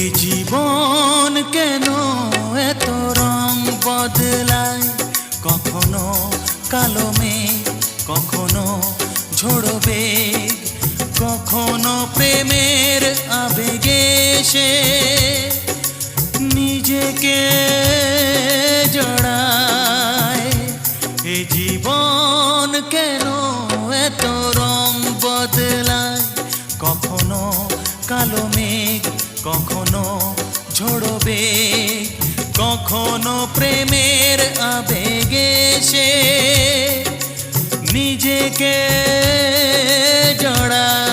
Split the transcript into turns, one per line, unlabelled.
এ জীবন কেন এত রং বদলায়, কখনো কালো মেঘ, কখনো ঝোড়ো বেগ, কখনো প্রেমের আবেগে সে নিজেকে জড়ায়। এ জীবন কেন এত রং বদলায়, কখনো কালো মেঘ, কখনো ঝোড়ো বেগ, কখনো প্রেমের আবেগে সে নিজেকে জড়ায়।